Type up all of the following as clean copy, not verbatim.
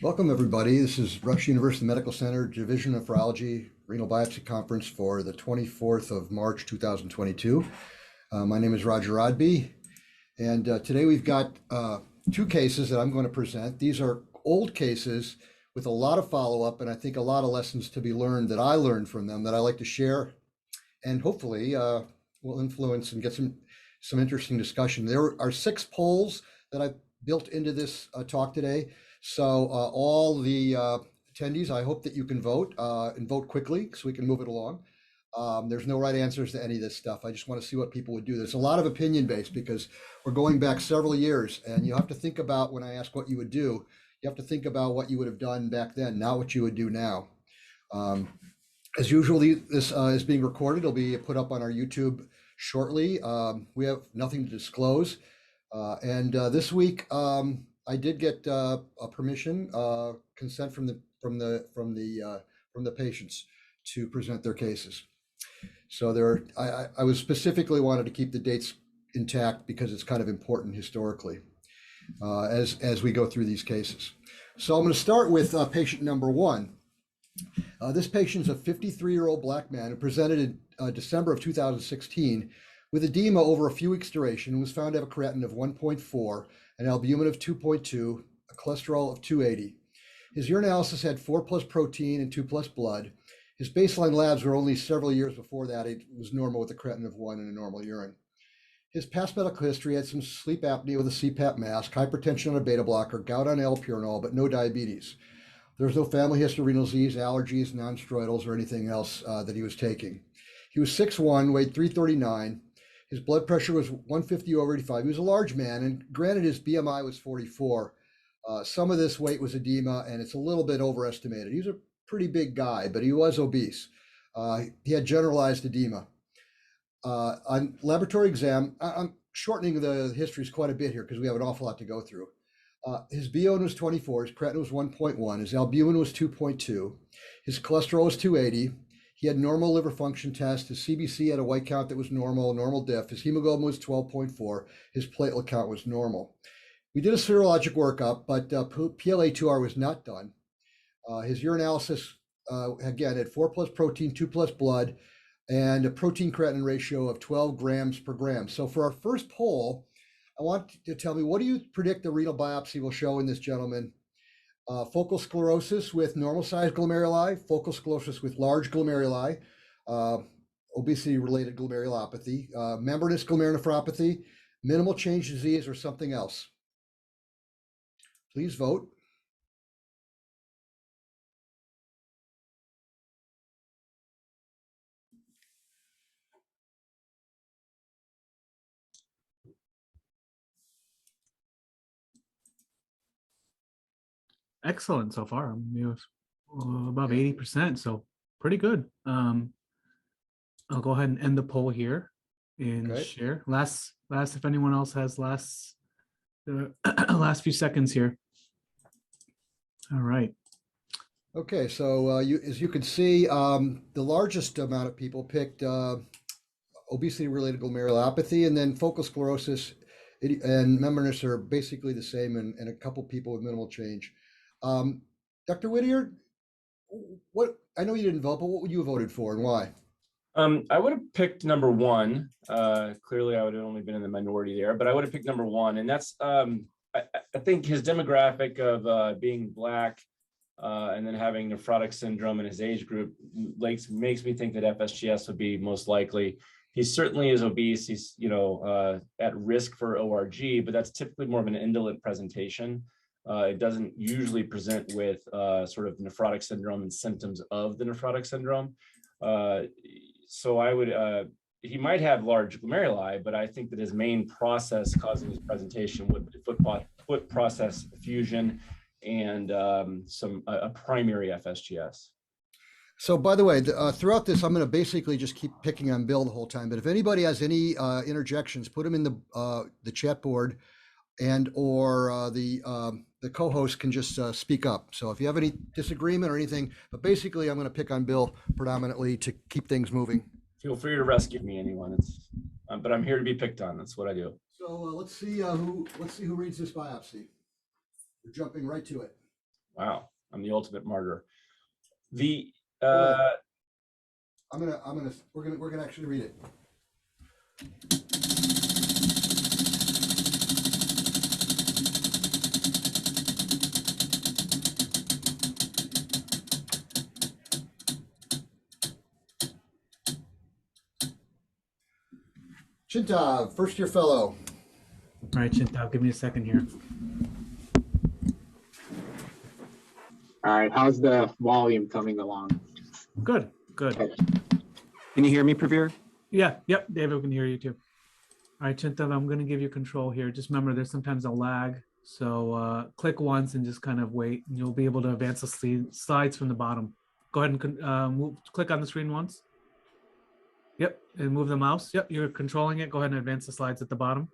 Welcome, everybody. This is Rush University Medical Center Division of Nephrology Renal Biopsy Conference for the 24th of March, 2022. My name is Roger Rodby, and today we've got two cases that I'm going to present. These are old cases with a lot of follow-up, and I think a lot of lessons to be learned that I learned from them that I like to share, and hopefully will influence and get some interesting discussion. There are 6 polls that I've built into this talk today. So all the attendees, I hope that you can vote and vote quickly so we can move it along. There's no right answers to any of this stuff. I just want to see what people would do. There's a lot of opinion based because we're going back several years, and you have to think about, when I ask what you would do, you have to think about what you would have done back then, not what you would do now. As usual, this is being recorded. It'll be put up on our YouTube shortly. We have nothing to disclose. And this week, I did get a permission, consent from the patients to present their cases. So I was specifically wanted to keep the dates intact because it's kind of important historically as we go through these cases. So I'm going to start with patient number 1. This patient is a 53-year-old Black man who presented in December of 2016 with edema over a few weeks duration and was found to have a creatinine of 1.4, an albumin of 2.2, a cholesterol of 280. His urinalysis had 4+ protein and 2+ blood. His baseline labs were only several years before that. It was normal with a creatinine of 1 and a normal urine. His past medical history had some sleep apnea with a CPAP mask, hypertension on a beta blocker, gout on allopurinol, but no diabetes. There was no family history of renal disease, allergies, non-steroidals, or anything else that he was taking. He was 6'1", weighed 339. His blood pressure was 150/85. He was a large man, and granted his BMI was 44. Some of this weight was edema, and it's a little bit overestimated. He was a pretty big guy, but he was obese. He had generalized edema. On laboratory exam, I'm shortening the histories quite a bit here because we have an awful lot to go through. His BO was 24, his creatinine was 1.1, his albumin was 2.2, his cholesterol was 280. He had normal liver function test. His CBC had a white count that was normal diff. His hemoglobin was 12.4. His platelet count was normal. We did a serologic workup, but PLA2R was not done. His urinalysis, again, had 4+ protein, 2+ blood, and a protein creatinine ratio of 12 grams per gram. So for our first poll, I want you to tell me, what do you predict the renal biopsy will show in this gentleman? Focal sclerosis with normal-sized glomeruli, focal sclerosis with large glomeruli, obesity-related glomerulopathy, membranous nephropathy, minimal change disease, or something else. Please vote. Excellent so far. I mean, it was above 80%, so pretty good. I'll go ahead and end the poll here and share. Last, if anyone else has last few seconds here. All right. Okay, so as you can see, the largest amount of people picked obesity-related glomerulopathy, and then focal sclerosis and membranous are basically the same, and a couple people with minimal change. Dr. Whittier, I know you didn't vote, but what would you have voted for and why? I would have picked number 1. Clearly, I would have only been in the minority there, but I would have picked number 1. And that's, I think his demographic of being Black and then having nephrotic syndrome in his age group makes me think that FSGS would be most likely. He certainly is obese. He's, at risk for ORG, but that's typically more of an indolent presentation. It doesn't usually present with sort of nephrotic syndrome and symptoms of the nephrotic syndrome. So I would, he might have large glomeruli, but I think that his main process causing his presentation would be foot process effusion and a primary FSGS. So by the way, throughout this, I'm going to basically just keep picking on Bill the whole time, but if anybody has any interjections, put them in the chat board, and or the co-host can just speak up. So if you have any disagreement or anything, but basically I'm going to pick on Bill predominantly to keep things moving. Feel free to rescue me, anyone. But I'm here to be picked on. That's what I do. So let's see who reads this biopsy. We're jumping right to it. Wow, I'm the ultimate martyr. The we're gonna actually read it. Chintav, first year fellow. All right, Chintav, give me a second here. All right, how's the volume coming along? Good, good. Can you hear me, Pravir? Yeah, yep, David, we can hear you too. All right, Chintav, I'm going to give you control here. Just remember, there's sometimes a lag. So click once and just kind of wait, and you'll be able to advance the slides from the bottom. Go ahead and click on the screen once. Yep, and move the mouse. Yep, you're controlling it. Go ahead and advance the slides at the bottom.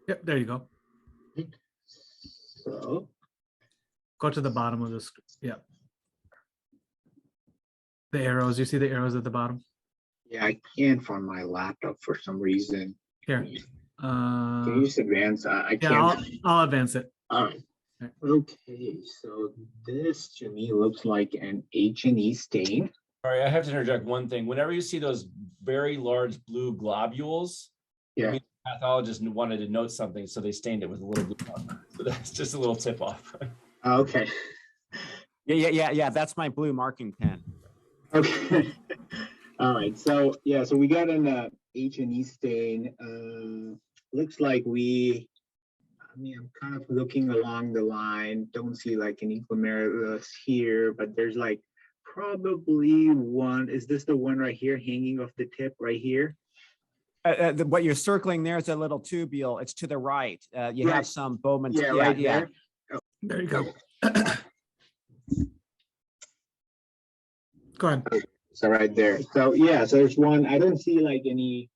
Yep, there you go. So, Go to the bottom of the screen. Yep. The arrows, you see the arrows at the bottom? yeah, I can't find my laptop for some reason. Here. Can you just advance? I Yeah, can't. I'll advance it. All right. Okay. Okay, so this to me looks like an H&E stain. sorry, I have to interject one thing. Whenever you see those very large blue globules, Yeah. I mean, the pathologist wanted to note something, so they stained it with a little blue color. So that's just a little tip off. Okay. Yeah. That's my blue marking pen. Okay. All right. So yeah, so we got an H&E stain. Looks like I'm kind of looking along the line. Don't see like any glomerulus here, but there's like probably one. Is this the one right here hanging off the tip right here? What you're circling there is a little tubule. It's to the right. You Right. have some Bowman. Yeah, right yeah. there. There you go. Go ahead. So right there. So yeah, so there's one. I don't see like any.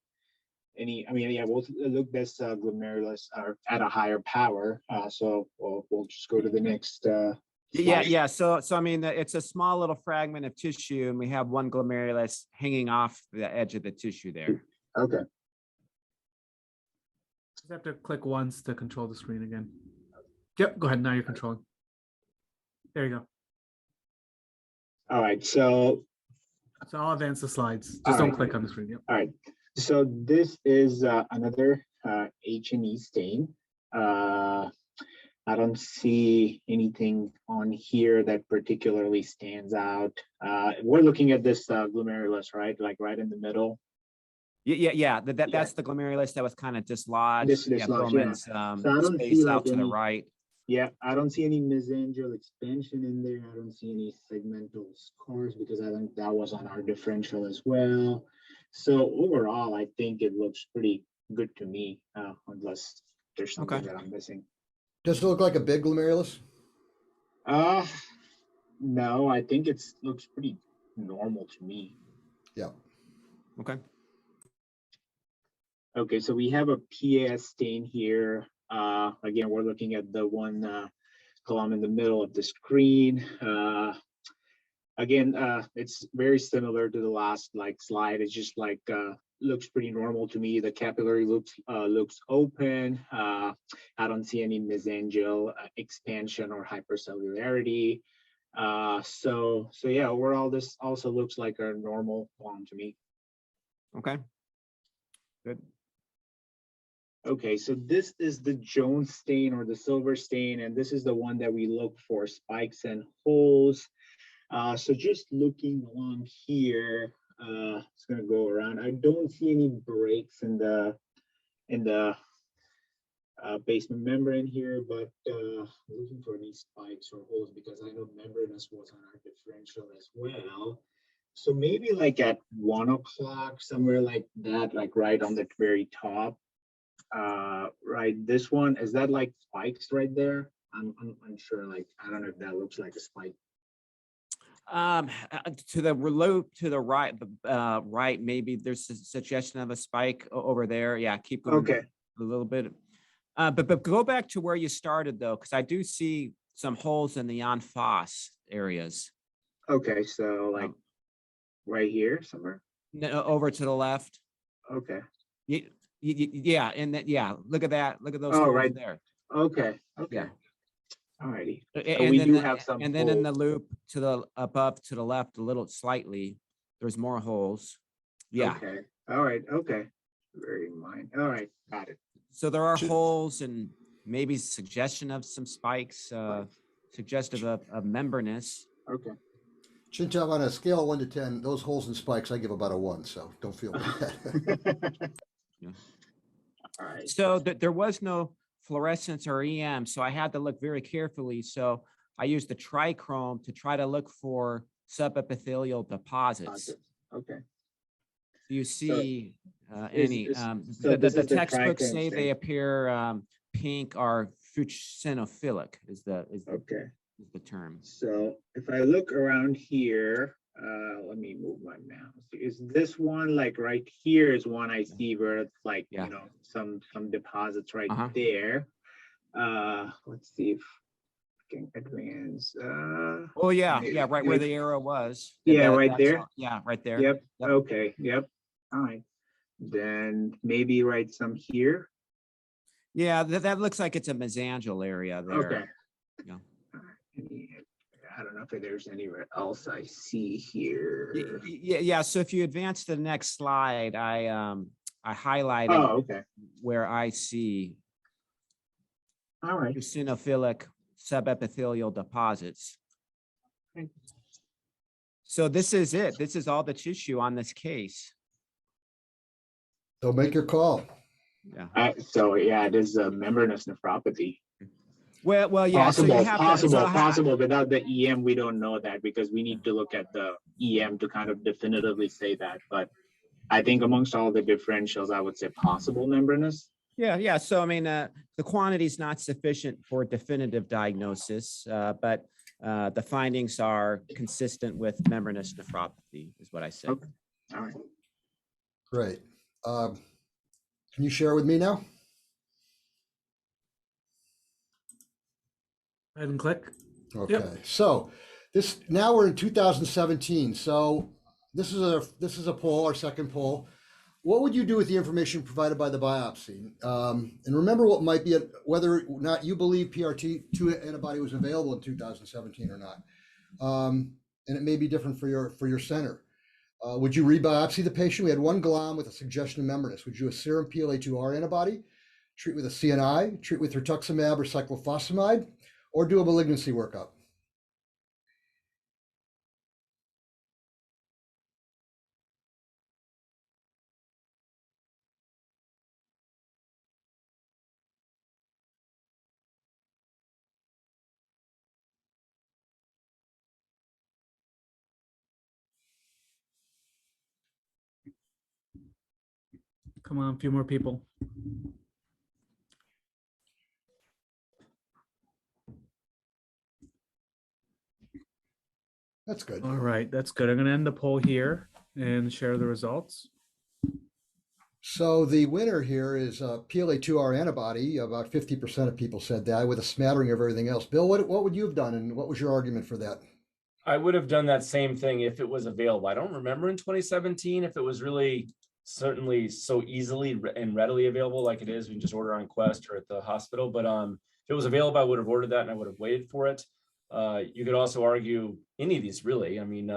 I mean, yeah, we'll look this glomerulus at a higher power. So we'll just go to the next. Yeah. So I mean, it's a small little fragment of tissue, and we have one glomerulus hanging off the edge of the tissue there. Okay. Just have to click once to control the screen again. Yep, go ahead. Now you're controlling. There you go. All right. So So I'll advance the slides. Just All don't right. click on the screen. Yep. all right. So this is another H&E stain. I don't see anything on here that particularly stands out. We're looking at this glomerulus, right? Like right in the middle. Yeah. That's the glomerulus that was kind of dislodged. Dislodged, yeah. Bowman's So I don't space see, like, out to the any- right. Yeah, I don't see any mesangial expansion in there. I don't see any segmental scars because I think that was on our differential as well. So overall, I think it looks pretty good to me, unless there's something Okay. that I'm missing. Does it look like a big glomerulus? No, I think it looks pretty normal to me. Yeah. Okay. Okay, so we have a PAS stain here. Again, we're looking at the one column in the middle of the screen. Again, it's very similar to the last slide. It's just looks pretty normal to me. The capillary looks open. I don't see any mesangial expansion or hypercellularity. So yeah, overall, this also looks like a normal one to me. Okay. Good. Okay, so this is the Jones stain or the silver stain, and this is the one that we look for spikes and holes. So just looking along here, it's gonna go around. I don't see any breaks in the basement membrane here, but looking for any spikes or holes because I know membranous was on our differential as well. So maybe like at 1 o'clock, somewhere like that, like right on the very top. Right, this one, is that like spikes right there? I'm unsure, like, I don't know if that looks like a spike. To the right, right, maybe there's a suggestion of a spike over there. Yeah, keep going. Okay. A little bit. But go back to where you started though, because I do see some holes in the en face areas. Okay, so like right here somewhere. No, over to the left. Okay. Yeah, and that, yeah, look at that. Look at those Oh, holes right there. Okay. Okay. Yeah. Alrighty. So And we then, do the- have some. and then in the holes. loop to the above, to the left, a little slightly, there's more holes. Yeah, Okay. All right. Okay. Very mind. All right. Got it. so there are Should- holes and maybe suggestion of some spikes, suggestive of membranous. Okay. Chintab, on a scale of 1 to 10, those holes and spikes, I give about a 1, so don't feel bad. Yeah. All right. So there was no fluorescence or EM, so I had to look very carefully. So I used the trichrome to try to look for subepithelial deposits. Okay. Do you see is- any? is- so The this is the textbooks trichrome say they thing. appear pink or fuchsinophilic is Okay. the term. So if I look around here, let me move my mouse. Is this one like right here is one I see where it's like, Yeah. you know, some deposits right Uh-huh. there. Let's see if I can advance. Oh, yeah, maybe- yeah, right where maybe- the arrow was. Yeah, That- right that's there? all- Yeah, right there. Yep. Yep. Okay. Yep. All right. Then maybe right some here. Yeah, that looks like it's a mesangial area there. Okay. Yeah. All right. I don't know if there's anywhere else I see here. Yeah, so if you advance to the next slide, I highlighted Oh, okay. where I see All right. eosinophilic subepithelial deposits. Okay. So this is it. This is all the tissue on this case. So make your call. Yeah. So yeah, it is a membranous nephropathy. Well, yeah. So Possible, you have possible, to, possible. Without the EM, we don't know that because we need to look at the EM to kind of definitively say that. But I think amongst all the differentials, I would say possible membranous. Yeah. So I mean, the quantity is not sufficient for definitive diagnosis, but the findings are consistent with membranous nephropathy, is what I said. Okay. All right. Great. Can you share with me now? Go ahead and click. Okay, so now we're in 2017. So this is a poll, our second poll. What would you do with the information provided by the biopsy? And remember what might be whether or not you believe PRT2 antibody was available in 2017 or not. And it may be different for your center. Would you rebiopsy the patient? We had one glom with a suggestion of membranous. Would you do a serum PLA2R antibody, treat with a CNI, treat with rituximab or cyclophosphamide, or do a malignancy workup? Come on, a few more people. That's good. All right, that's good. I'm going to end the poll here and share the results. So the winner here is PLA2R antibody. About 50% of people said that, with a smattering of everything else. Bill, what would you have done, and what was your argument for that? I would have done that same thing if it was available. I don't remember in 2017 if it was really certainly so easily and readily available like it is. We can just order on Quest or at the hospital. But if it was available, I would have ordered that and I would have waited for it. You could also argue any of these really. I mean,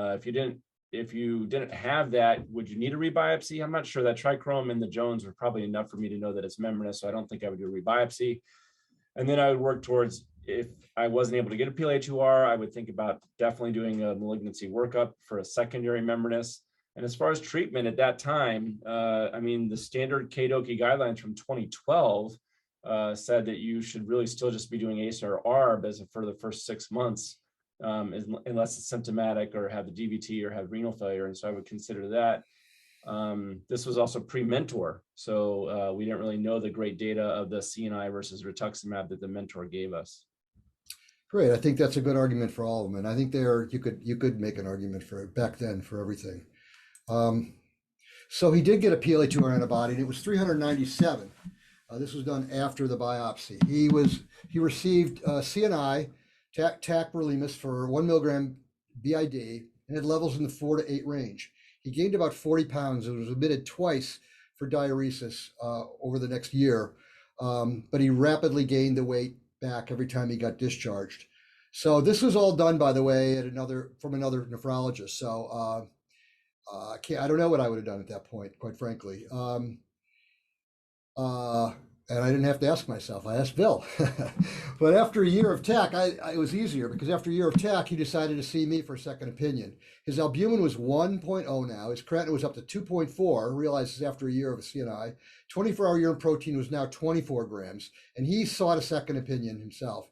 if you didn't have that, would you need a rebiopsy? I'm not sure. That trichrome and the Jones were probably enough for me to know that it's membranous, so I don't think I would do a rebiopsy. And then I would work towards, if I wasn't able to get a PLA2R, I would think about definitely doing a malignancy workup for a secondary membranous. And as far as treatment at that time, I mean, the standard KDOQI guidelines from 2012 said that you should really still just be doing ACE or ARB for the first 6 months, unless it's symptomatic or have the DVT or have renal failure. And so I would consider that. This was also pre-mentor. So we didn't really know the great data of the CNI versus rituximab that the mentor gave us. Great. I think that's a good argument for all of them. And I think you could make an argument for it back then for everything. So he did get a PLA2R antibody, and it was 397. This was done after the biopsy. He received CNI, tacrolimus for 1 milligram BID, and had levels in the 4 to 8 range. He gained about 40 pounds and was admitted twice for diuresis over the next year, but he rapidly gained the weight back every time he got discharged. So this was all done, by the way, from another nephrologist. So I don't know what I would have done at that point, quite frankly. And I didn't have to ask myself. I asked Bill. But after a year of TAC, it was easier because after a year of TAC, he decided to see me for a second opinion. His albumin was 1.0 now. His creatinine was up to 2.4. Realizes after a year of a CNI, 24-hour urine protein was now 24 grams, and he sought a second opinion himself.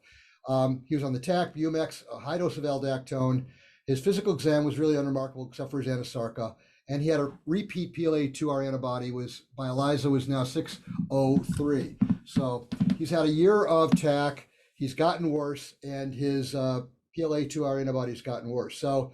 He was on the TAC, Bumex, a high dose of aldactone. His physical exam was really unremarkable except for his anasarca. And he had a repeat PLA2R antibody by ELISA was now 603. So he's had a year of TAC. He's gotten worse, and his PLA2R antibody's gotten worse. So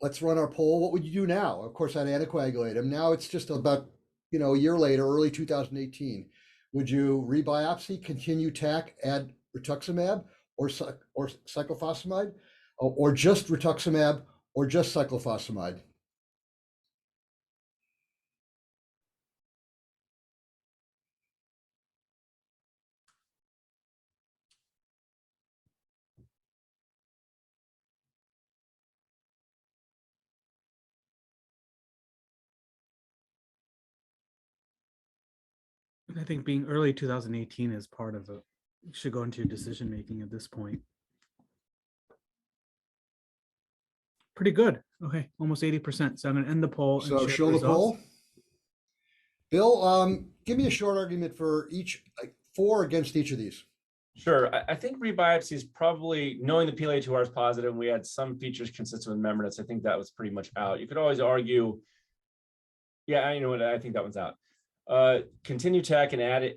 let's run our poll. What would you do now? Of course, I'd anticoagulate him. Now it's just about a year later, early 2018. Would you rebiopsy, continue TAC, add rituximab or cyclophosphamide, or just rituximab? Or just cyclophosphamide? I think being early 2018 is part of it. Should go into your decision making at this point. Pretty good. Okay, almost 80%. So I'm going to end the poll. And So share show the results. poll. Bill, give me a short argument for each, for against each of these. Sure. I think rebiopsy is probably, knowing the PLA2R is positive, and we had some features consistent with membranous, I think that was pretty much out. You could always argue, yeah, you know what, I think that one's out. Continue TAC and add a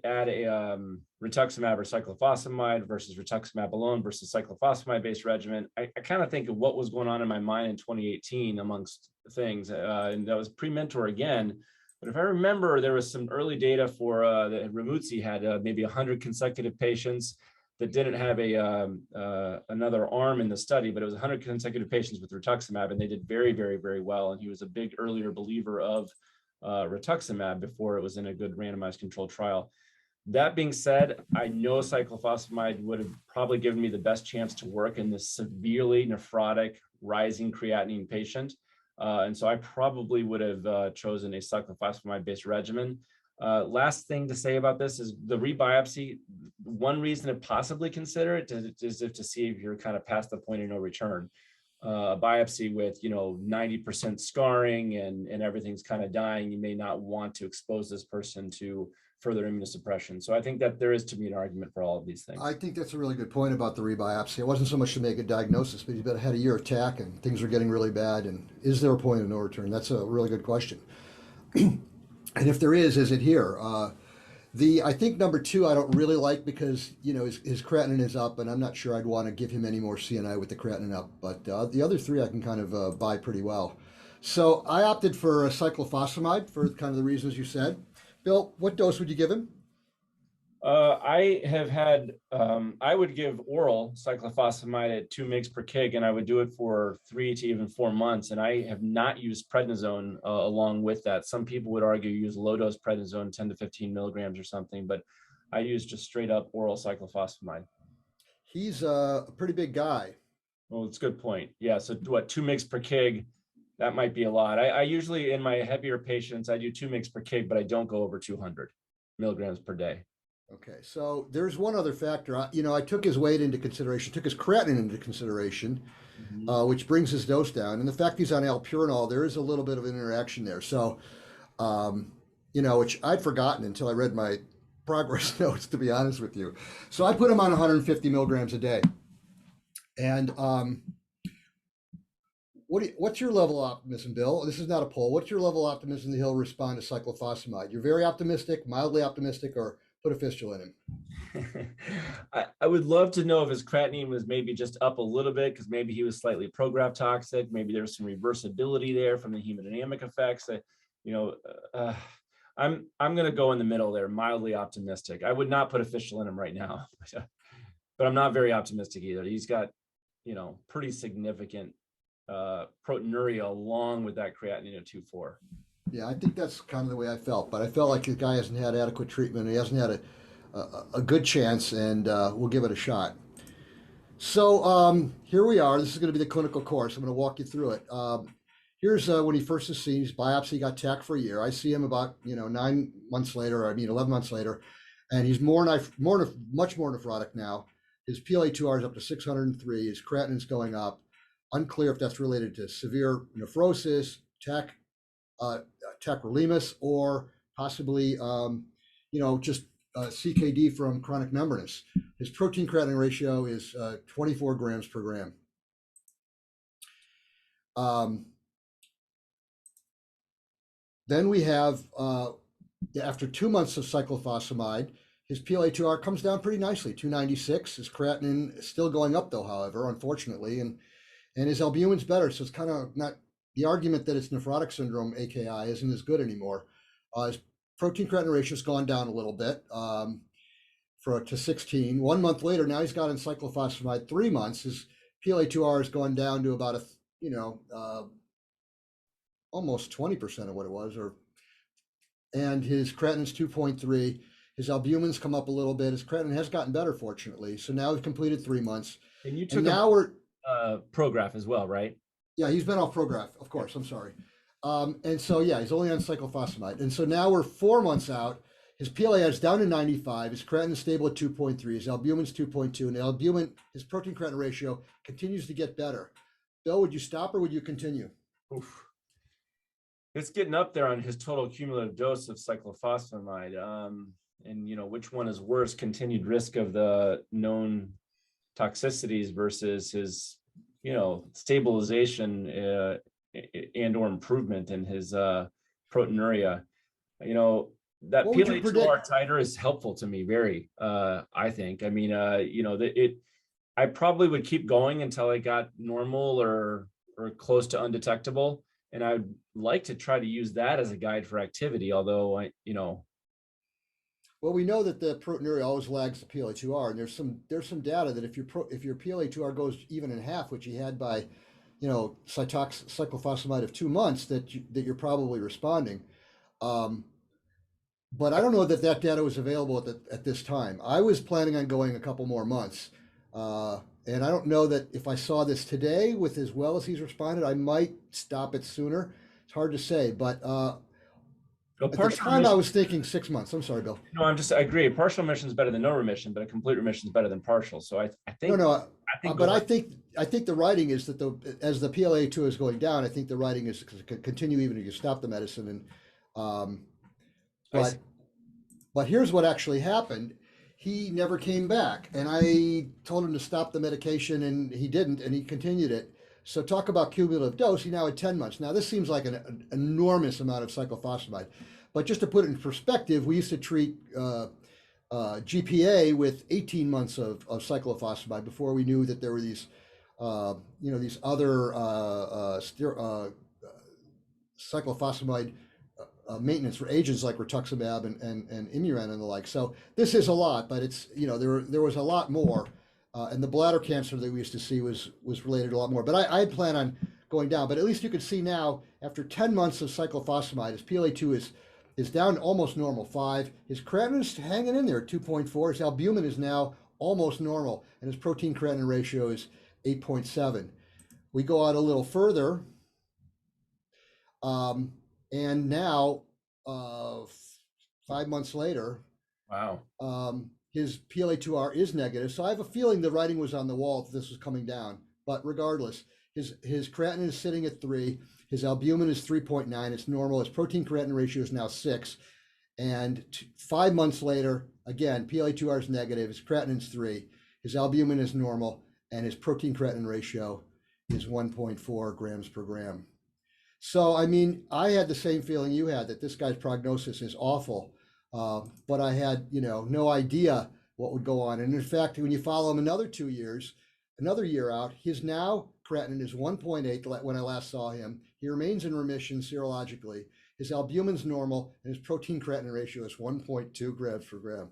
rituximab or cyclophosphamide versus rituximab alone versus cyclophosphamide-based regimen. I kind of think of what was going on in my mind in 2018 amongst things, and that was pre-mentor again. But if I remember, there was some early data for that RUMC had maybe 100 consecutive patients that didn't have another arm in the study, but it was 100 consecutive patients with rituximab, and they did very, very, very well. And he was a big earlier believer of rituximab before it was in a good randomized controlled trial. That being said, I know cyclophosphamide would have probably given me the best chance to work in this severely nephrotic rising creatinine patient. And so I probably would have chosen a cyclophosphamide-based regimen. Last thing to say about this is the rebiopsy. One reason to possibly consider it is to see if you're kind of past the point of no return. A biopsy with 90% scarring and everything's kind of dying, you may not want to expose this person to further immunosuppression. So I think that there is, to me, an argument for all of these things. I think that's a really good point about the rebiopsy. It wasn't so much to make a diagnosis, but he's had a year of TAC and things are getting really bad. And is there a point of no return? That's a really good question. And if there is it here? I think number 2 I don't really like because his creatinine is up, and I'm not sure I'd want to give him any more CNI with the creatinine up. But the other 3 I can kind of buy pretty well. So I opted for a cyclophosphamide for kind of the reasons you said. Bill, what dose would you give him? I have had, I would give oral cyclophosphamide at 2 mg per kg, and I would do it for 3 to even 4 months. And I have not used prednisone along with that. Some people would argue use low dose prednisone, 10 to 15 milligrams or something, but I use just straight up oral cyclophosphamide. He's a pretty big guy. Well, it's a good point. Yeah. So what, 2 mg per kg? That might be a lot. I usually, in my heavier patients, I do 2 mg per kg, but I don't go over 200 milligrams per day. Okay, so there's one other factor. I took his weight into consideration, took his creatinine into consideration, which brings his dose down. And the fact he's on alpurinol, there is a little bit of an interaction there. So, which I'd forgotten until I read my progress notes, to be honest with you. So I put him on 150 milligrams a day. And what's your level of optimism, Bill? This is not a poll. What's your level of optimism that he'll respond to cyclophosphamide? You're very optimistic, mildly optimistic, or put a fistula in him? I would love to know if his creatinine was maybe just up a little bit because maybe he was slightly prograph toxic. Maybe there's some reversibility there from the hemodynamic effects. I'm going to go in the middle there, mildly optimistic. I would not put a fistula in him right now, but I'm not very optimistic either. He's got, pretty significant proteinuria along with that creatinine of 2.4. Yeah, I think that's kind of the way I felt, but I felt like the guy hasn't had adequate treatment. He hasn't had a good chance, and we'll give it a shot. So here we are. This is going to be the clinical course. I'm going to walk you through it. Here's when he first is seen. His biopsy got tacked for a year. I see him about 9 months later, 11 months later, and he's much more nephrotic now. His PLA2R is up to 603. His creatinine's going up. Unclear if that's related to severe nephrosis, tacrolimus, or possibly just CKD from chronic membranous. His protein creatinine ratio is 24 grams per gram. Then we have, after 2 months of cyclophosphamide, his PLA2R comes down pretty nicely, 296. His creatinine is still going up though, however, unfortunately, and his albumin's better. So it's kind of not the argument that it's nephrotic syndrome, AKI, isn't as good anymore. His protein creatinine ratio has gone down a little bit to 16. 1 month later, now he's got in cyclophosphamide 3 months. His PLA2R has gone down to about almost 20% of what it was, and his creatinine's 2.3. His albumin's come up a little bit. His creatinine has gotten better, fortunately. So now we've completed 3 months. And you took Prograf as well, right? Yeah, he's been off Prograf, of course. I'm sorry. And so, yeah, he's only on cyclophosphamide. And so now we're 4 months out. His PLA is down to 95. His creatinine is stable at 2.3. His albumin's 2.2. And his protein creatinine ratio continues to get better. Bill, would you stop or would you continue? Oof. It's getting up there on his total cumulative dose of cyclophosphamide. And which one is worse, continued risk of the known toxicities versus his, stabilization and or improvement in his proteinuria. That PLA2R titer is helpful to me very, I think. I mean, I probably would keep going until I got normal or close to undetectable. And I would like to try to use that as a guide for activity, although Well, we know that the proteinuria always lags the PLA2R, and there's some data that if your PLA2R goes even in half, which he had by, cyclophosphamide of 2 months, that you're probably responding. But I don't know that data was available at this time. I was planning on going a couple more months, and I don't know that if I saw this today with as well as he's responded, I might stop it sooner. It's hard to say, but. At the time, I was thinking 6 months. I'm sorry, Bill. No, I agree. Partial remission is better than no remission, but a complete remission is better than partial. So I think. No. I think the writing is that as the PLA2 is going down, I think the writing is to continue even if you stop the medicine. And but here's what actually happened. He never came back, and I told him to stop the medication, and he didn't, and he continued it. So talk about cumulative dose, he now had 10 months. Now this seems like an enormous amount of cyclophosphamide, but just to put it in perspective, we used to treat GPA with 18 months of cyclophosphamide before we knew that there were these, these other cyclophosphamide maintenance for agents like rituximab and Imuran and the like. So this is a lot, but it's, there was a lot more. And the bladder cancer that we used to see was related a lot more. But I had planned on going down. But at least you can see now, after 10 months of cyclophosphamide, his PLA2 is down to almost normal, 5. His creatinine is hanging in there at 2.4. His albumin is now almost normal. And his protein creatinine ratio is 8.7. We go out a little further. And now, 5 months later, wow. His PLA2R is negative. So I have a feeling the writing was on the wall that this was coming down. But regardless, his creatinine is sitting at 3. His albumin is 3.9. It's normal. His protein creatinine ratio is now 6. And 5 months later, again, PLA2R is negative. His creatinine is 3. His albumin is normal. And his protein creatinine ratio is 1.4 grams per gram. So, I mean, I had the same feeling you had, that this guy's prognosis is awful. But I had, no idea what would go on. And in fact, when you follow him another 2 years, another year out, his now creatinine is 1.8 when I last saw him. He remains in remission serologically. His albumin's normal, and his protein creatinine ratio is 1.2 grams per gram.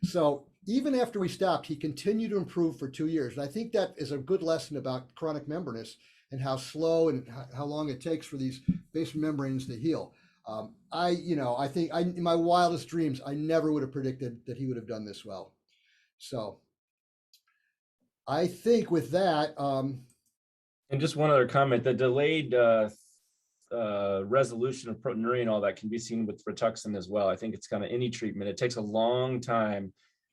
So even after we stopped, he continued to improve for 2 years. And I think that is a good lesson about chronic membranous and how slow and how long it takes for these basement membranes to heal. I think in my wildest dreams, I never would have predicted that he would have done this well. So I think with that, And just one other comment, the delayed resolution of proteinuria and all that can be seen with Rituxan as well. I think it's kind of any treatment. It takes a long time,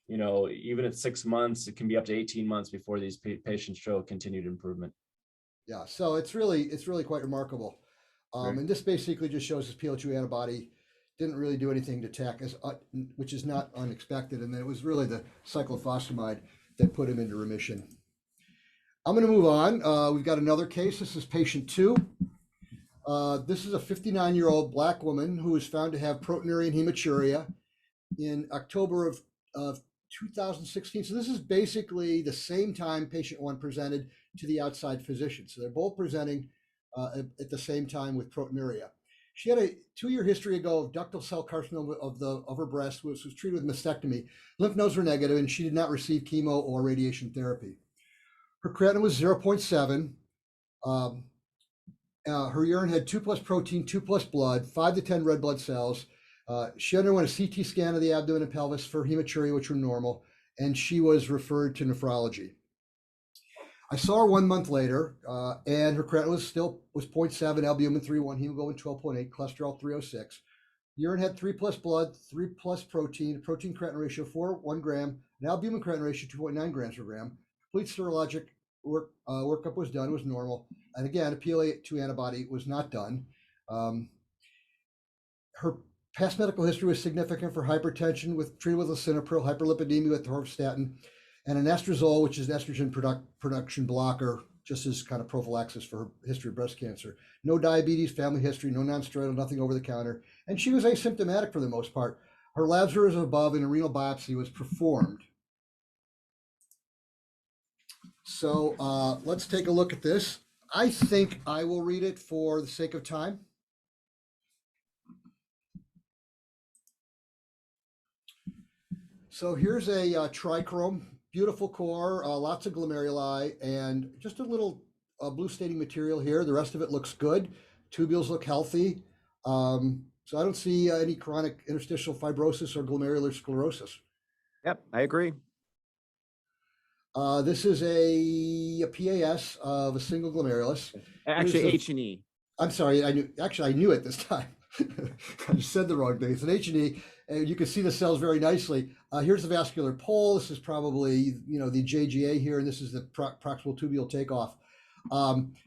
even at 6 months, it can be up to 18 months before these patients show continued improvement. yeah, so it's really quite remarkable. Right. And this basically just shows this PLO2 antibody didn't really do anything to attack, which is not unexpected. And then it was really the cyclophosphamide that put him into remission. I'm going to move on. We've got another case. This is patient 2. This is a 59-year-old Black woman who was found to have proteinuria and hematuria in October of 2016. So this is basically the same time patient 1 presented to the outside physician. So they're both presenting at the same time with proteinuria. She had a 2-year history ago of ductal cell carcinoma of her breast, which was treated with mastectomy. Lymph nodes were negative, and she did not receive chemo or radiation therapy. Her creatinine was 0.7. Her urine had 2+ protein, 2+ blood, 5 to 10 red blood cells. She underwent a CT scan of the abdomen and pelvis for hematuria, which were normal, and she was referred to nephrology. I saw her 1 month later, and her creatinine was 0.7, albumin 3.1, hemoglobin 12.8, cholesterol 306. Urine had 3+ blood, 3+ protein, protein creatinine ratio 1 gram, an albumin creatinine ratio 2.9 grams per gram. Complete serologic workup was done, was normal. And again, a PLA2 antibody was not done. Her past medical history was significant for hypertension treated with lisinopril, hyperlipidemia with torvastatin, and an estradiol, which is an estrogen production blocker, just as kind of prophylaxis for her history of breast cancer. No diabetes, family history, no nonsteroidal, nothing over the counter. And she was asymptomatic for the most part. Her labs were as above, and a renal biopsy was performed. So let's take a look at this. I think I will read it for the sake of time. So here's a trichrome, beautiful core, lots of glomeruli, and just a little blue staining material here. The rest of it looks good. Tubules look healthy. So I don't see any chronic interstitial fibrosis or glomerular sclerosis. Yep, I agree. This is a PAS of a single glomerulus. Actually, H&E. I'm sorry, I knew it this time. I just said the wrong thing. It's an H&E, and you can see the cells very nicely. Here's the vascular pole. This is probably, the JGA here, and this is the proximal tubule takeoff.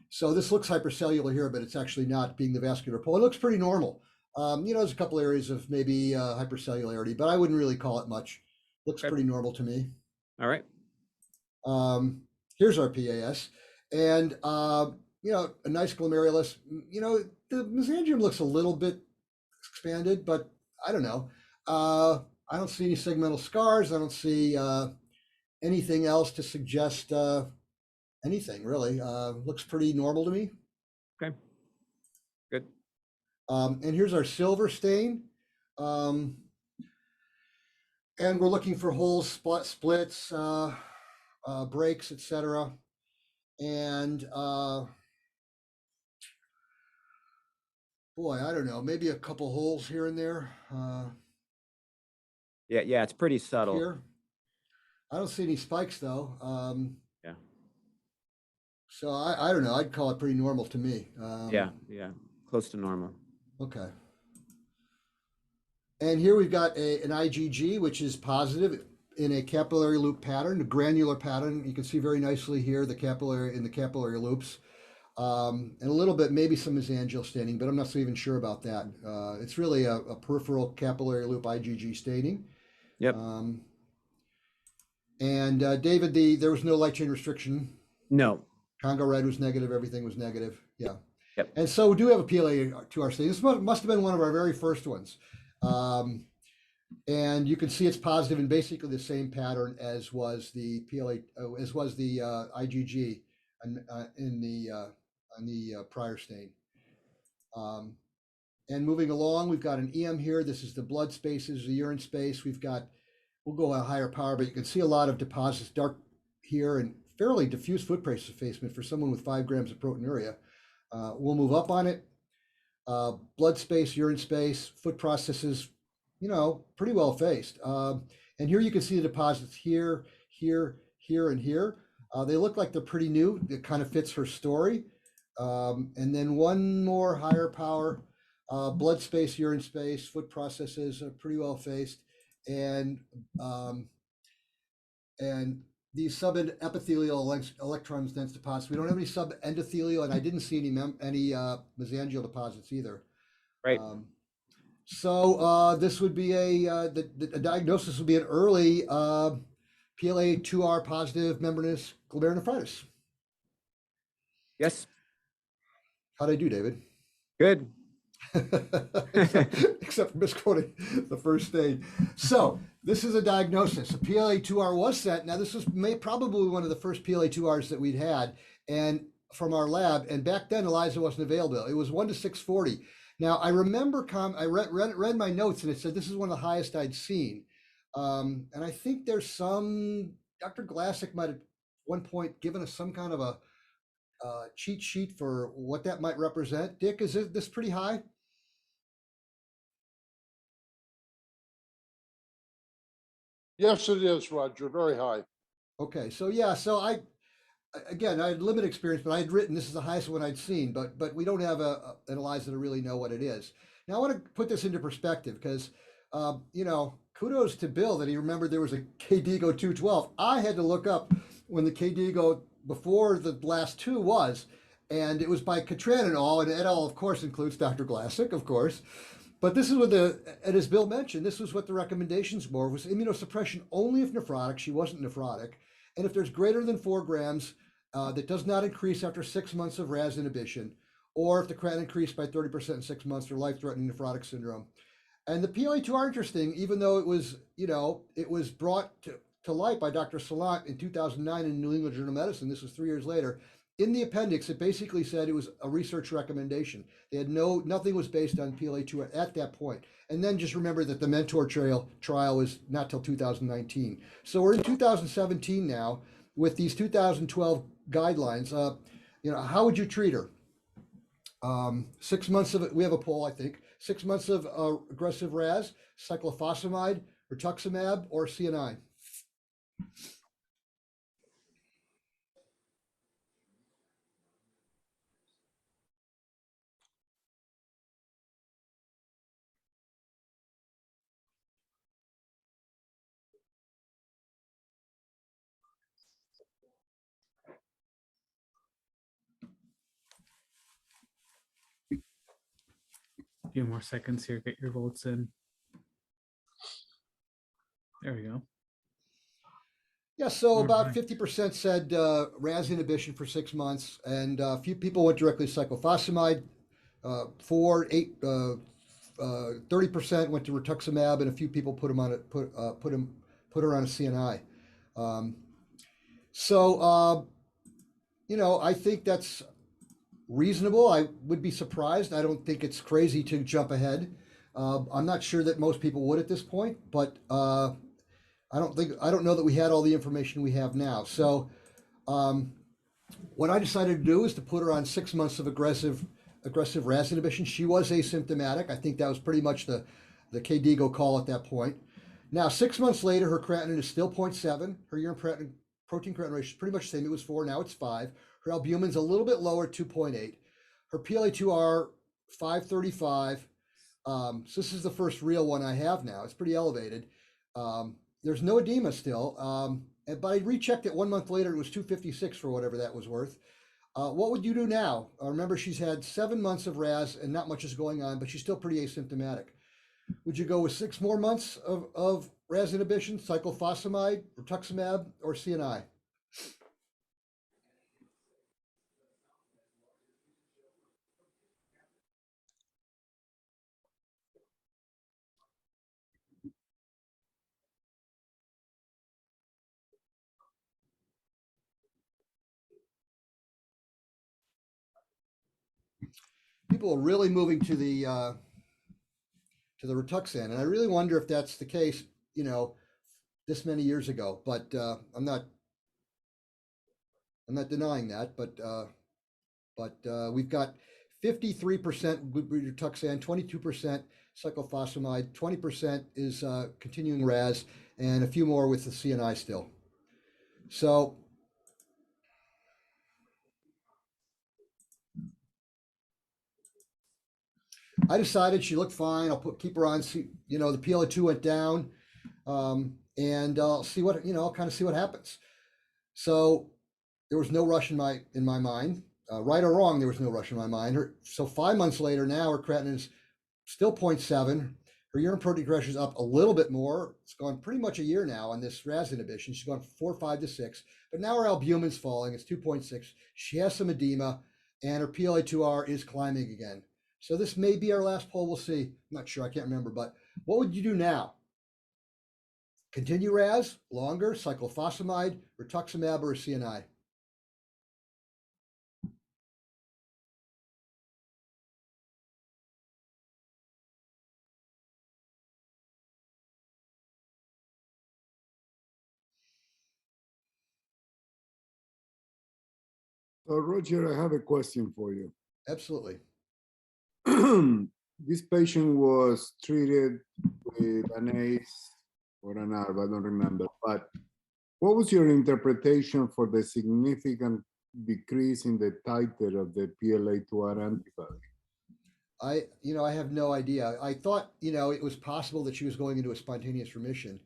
So this looks hypercellular here, but it's actually not, being the vascular pole. It looks pretty normal. There's a couple areas of maybe hypercellularity, but I wouldn't really call it much. Looks pretty normal to me. All right. Here's our PAS, and a nice glomerulus. The mesangium looks a little bit expanded, but I don't know. I don't see any segmental scars. I don't see anything else to suggest anything really. Looks pretty normal to me. Okay. Good. And here's our silver stain. And we're looking for holes, splits, breaks, etc. And boy, I don't know, maybe a couple holes here and there. Yeah, it's pretty subtle. Here, I don't see any spikes though. Yeah. So I don't know. I'd call it pretty normal to me. Yeah, close to normal. Okay. And here we've got an IgG, which is positive in a capillary loop pattern, a granular pattern. You can see very nicely here the capillary loops, and a little bit maybe some mesangial staining, but I'm not so even sure about that. It's really a peripheral capillary loop IgG staining. Yep. And David, there was no light chain restriction. No. Congo red was negative. Everything was negative. Yeah. Yep. And so we do have a PLA2R stain. This must have been one of our very first ones. And you can see it's positive in basically the same pattern as was the IgG in the prior stain. And moving along, we've got an EM here. This is the blood spaces, the urine space. We'll go at a higher power, but you can see a lot of deposits dark here and fairly diffuse footprint effacement for someone with 5 grams of proteinuria. We'll move up on it. blood space, urine space, foot processes, pretty well effaced. And here you can see the deposits here, here, here, and here. They look like they're pretty new. It kind of fits her story. And then one more higher power, blood space, urine space, foot processes are pretty well effaced. And these subepithelial electrons dense deposits. We don't have any subendothelial, and I didn't see any mesangial deposits either. Right. So this would be a diagnosis would be an early PLA2R positive membranous glomerulonephritis. Yes. How'd I do, David? Good. except for misquoting the first stage. So this is a diagnosis. A PLA2R was set. Now this was probably one of the first PLA2Rs that we'd had, and from our lab. And back then ELISA wasn't available. It was 1 to 640. Now I remember I read my notes, and it said this is one of the highest I'd seen. And I think there's some Dr. Glassick might have at one point given us some kind of a cheat sheet for what that might represent. Dick, is this pretty high? Yes, it is, Roger. Very high. Okay, so yeah, so I had limited experience, but I had written this is the highest one I'd seen, but we don't have an ELISA to really know what it is. Now I want to put this into perspective because kudos to Bill that he remembered there was a KDIGO 212. I had to look up when the KDIGO before the last two was, and it was by Catran and all, and et al. Of course includes Dr. Glassick, of course. But this is what and as Bill mentioned, this was what the recommendations were, was immunosuppression only if nephrotic. She wasn't nephrotic. And if there's greater than 4 grams, that does not increase after 6 months of RAS inhibition, or if the creatinine increased by 30% in 6 months or life-threatening nephrotic syndrome. And the PLA2R interesting, even though it was, it was brought to light by Dr. Salant in 2009 in New England Journal of Medicine. This was 3 years later. In the appendix, it basically said it was a research recommendation. They had nothing was based on PLA2 at that point. And then just remember that the Mentor trial was not till 2019. So we're in 2017 now with these 2012 guidelines. How would you treat her? 6 months of it. We have a poll, I think. 6 months of aggressive RAS, cyclophosphamide, rituximab, or CNI. A few more seconds here. Get your votes in. There we go. Yeah, so about Alright. 50% said RAS inhibition for 6 months, and a few people went directly to cyclophosphamide. 30% went to rituximab, and a few people put her on a CNI. I think that's reasonable. I would be surprised. I don't think it's crazy to jump ahead. I'm not sure that most people would at this point, but I don't know that we had all the information we have now. So what I decided to do is to put her on 6 months of aggressive RAS inhibition. She was asymptomatic. I think that was pretty much the KDIGO call at that point. Now, 6 months later, her creatinine is still 0.7. Her urine protein creatinine ratio is pretty much the same. It was 4, now it's 5. Her albumin's a little bit lower, 2.8. Her PLA2R, 535. So this is the first real one I have now. It's pretty elevated. There's no edema still, but I rechecked it 1 month later. It was 256 for whatever that was worth. What would you do now? Remember, she's had 7 months of RAS and not much is going on, but she's still pretty asymptomatic. Would you go with 6 more months of RAS inhibition, cyclophosphamide, rituximab, or CNI? People are really moving to the Rituxan, and I really wonder if that's the case, this many years ago. But I'm not denying that. But we've got 53% rituxan, 22% cyclophosphamide, 20% is continuing RAS, and a few more with the CNI still. So I decided she looked fine. I'll keep her on. See, the PLA2 went down, and I'll see what I'll kind of see what happens. So there was no rush in my mind, right or wrong. There was no rush in my mind. So 5 months later, now her creatinine is still 0.7. Her urine protein pressure is up a little bit more. It's gone pretty much a year now on this RAS inhibition. She's gone from 4, 5 to 6, but now her albumin's falling. It's 2.6. She has some edema, and her PLA2R is climbing again. So this may be our last poll. We'll see. I'm not sure. I can't remember. But what would you do now? Continue RAS, longer, cyclophosphamide, rituximab, or a CNI? Roger, I have a question for you. Absolutely. This patient was treated with an ACE or an ARB, I don't remember, but what was your interpretation for the significant decrease in the titer of the PLA2R antibody? I have no idea. I thought, it was possible that she was going into a spontaneous remission,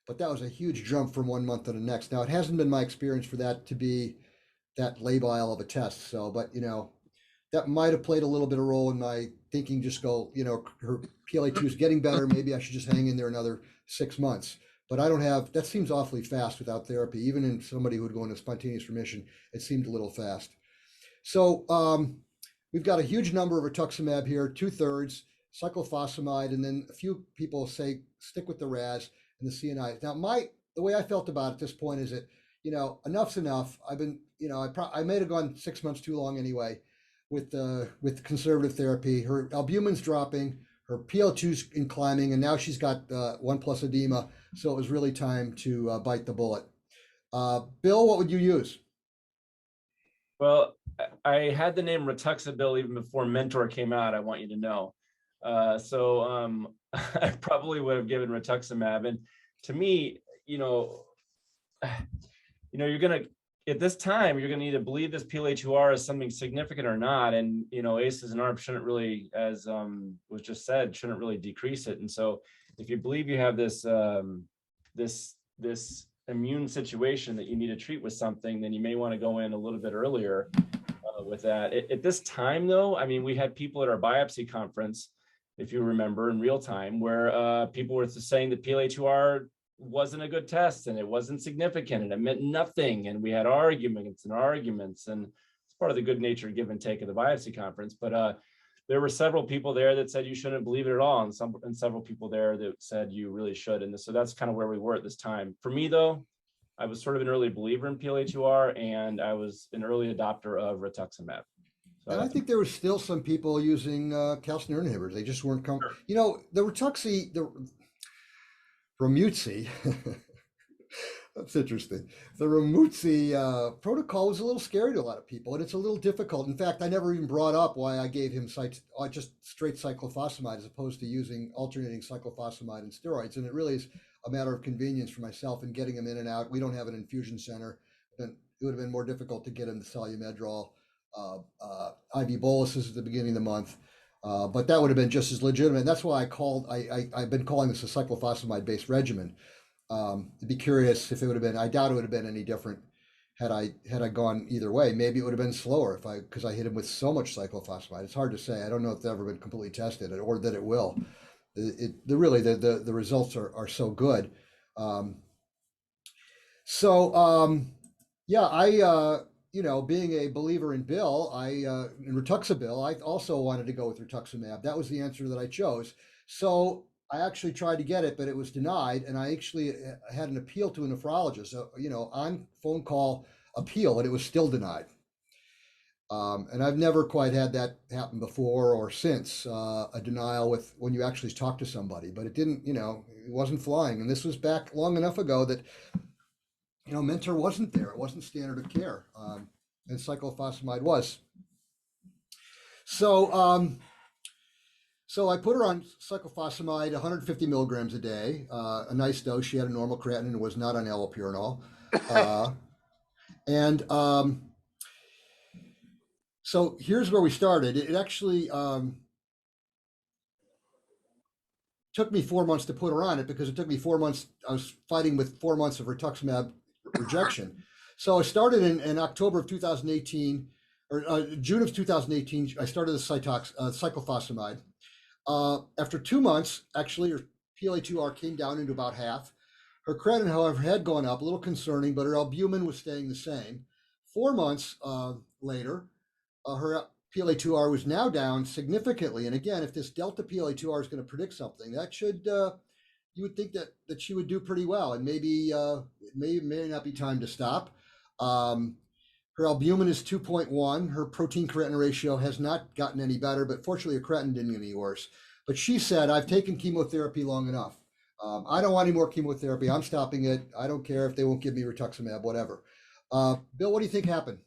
but that was a huge jump from 1 month to the next. Now, it hasn't been my experience for that to be that labile of a test. So, but, that might have played a little bit of role in my thinking, just go, her PLA2 is getting better. Maybe I should just hang in there another 6 months. But I don't have, that seems awfully fast without therapy. Even in somebody who would go into spontaneous remission, it seemed a little fast. So we've got a huge number of rituximab here, 2/3, cyclophosphamide, and then a few people say stick with the RAS and the CNI. Now, the way I felt about it at this point is that, enough's enough. I've been, I may have gone 6 months too long anyway with conservative therapy. Her albumin's dropping, her PL2's in climbing, and now she's got 1+ edema. So it was really time to bite the bullet. Bill, what would you use? Well, I had the name Rituxabil even before Mentor came out, I want you to know. So I probably would have given rituximab. And to me, you're going to, at this time, you're going to need to believe this PLA2R is something significant or not. And, ACEs and ARBs shouldn't really, as was just said, shouldn't really decrease it. And so if you believe you have this, this immune situation that you need to treat with something, then you may want to go in a little bit earlier with that. At this time, though, I mean, we had people at our biopsy conference, if you remember, in real time, where people were saying that PLA2R wasn't a good test and it wasn't significant and it meant nothing. And we had arguments, and it's part of the good natured give and take of the biopsy conference. But there were several people there that said you shouldn't believe it at all, and several people there that said you really should. And so that's kind of where we were at this time. For me, though, I was sort of an early believer in PLA2R, and I was an early adopter of rituximab. So and I think there was still some people using calcineurin inhibitors. They just weren't comfortable. Sure. The RUMC, that's interesting. The RUMC protocol was a little scary to a lot of people, and it's a little difficult. In fact, I never even brought up why I gave him just straight cyclophosphamide as opposed to using alternating cyclophosphamide and steroids. And it really is a matter of convenience for myself and getting him in and out. We don't have an infusion center, and it would have been more difficult to get him the Solumedrol IV boluses at the beginning of the month. But that would have been just as legitimate. And that's why I've been calling this a cyclophosphamide-based regimen. I'd be curious if it would have been, I doubt it would have been any different had I gone either way. Maybe it would have been slower because I hit him with so much cyclophosphamide. It's hard to say. I don't know if it's ever been completely tested or that it will. The results are so good. Being a believer in in Rituxabil, I also wanted to go with rituximab. That was the answer that I chose. So I actually tried to get it, but it was denied. And I actually had an appeal to a nephrologist, on phone call appeal, and it was still denied. And I've never quite had that happen before or since, a denial when you actually talk to somebody, but it didn't, it wasn't flying. And this was back long enough ago that, Mentor wasn't there. It wasn't standard of care. And cyclophosphamide was. So, so I put her on cyclophosphamide, 150 milligrams a day, a nice dose. She had a normal creatinine and was not on allopurinol. And so here's where we started. It actually took me 4 months to put her on it because it took me 4 months. I was fighting with 4 months of rituximab rejection. So I started in October of 2018, or June of 2018. I started the cyclophosphamide. After 2 months, actually, her PLA2R came down into about half. Her creatinine, however, had gone up, a little concerning, but her albumin was staying the same. 4 months later, her PLA2R was now down significantly. And again, if this delta PLA2R is going to predict something, that should, you would think that she would do pretty well. And maybe it may not be time to stop. Her albumin is 2.1. Her protein creatinine ratio has not gotten any better, but fortunately, her creatinine didn't get any worse. But she said, I've taken chemotherapy long enough. I don't want any more chemotherapy. I'm stopping it. I don't care if they won't give me rituximab, whatever. Bill, what do you think happened?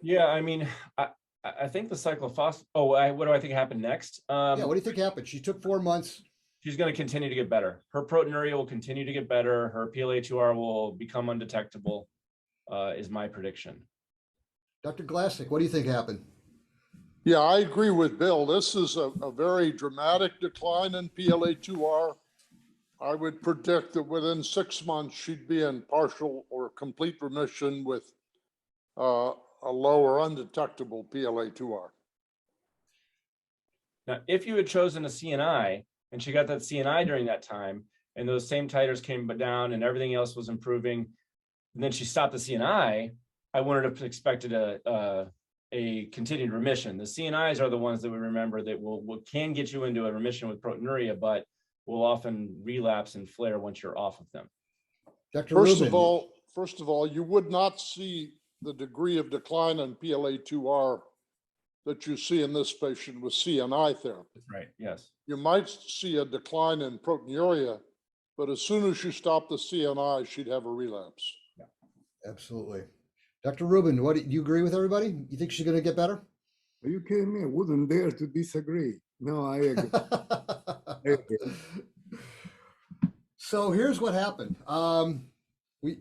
Yeah, I mean, I think the cyclophosphamide. Oh, what do I think happened next? Yeah, what do you think happened? She took 4 months. She's going to continue to get better. Her proteinuria will continue to get better. Her PLA2R will become undetectable, is my prediction. Dr. Glassick, what do you think happened? Yeah, I agree with Bill. This is a very dramatic decline in PLA2R. I would predict that within 6 months, she'd be in partial or complete remission with a low or undetectable PLA2R. Now, if you had chosen a CNI and she got that CNI during that time, and those same titers came down and everything else was improving, and then she stopped the CNI, I wouldn't have expected a continued remission. The CNIs are the ones that we remember that can get you into a remission with proteinuria, but will often relapse and flare once you're off of them. Dr. First Rubin. of all, you would not see the degree of decline in PLA2R that you see in this patient with CNI therapy. Right, yes. You might see a decline in proteinuria, but as soon as you stop the CNI, she'd have a relapse. Yeah. Absolutely. Dr. Rubin, do you agree with everybody? You think she's going to get better? Are you kidding me? I wouldn't dare to disagree. No, I agree. I agree. So here's what happened.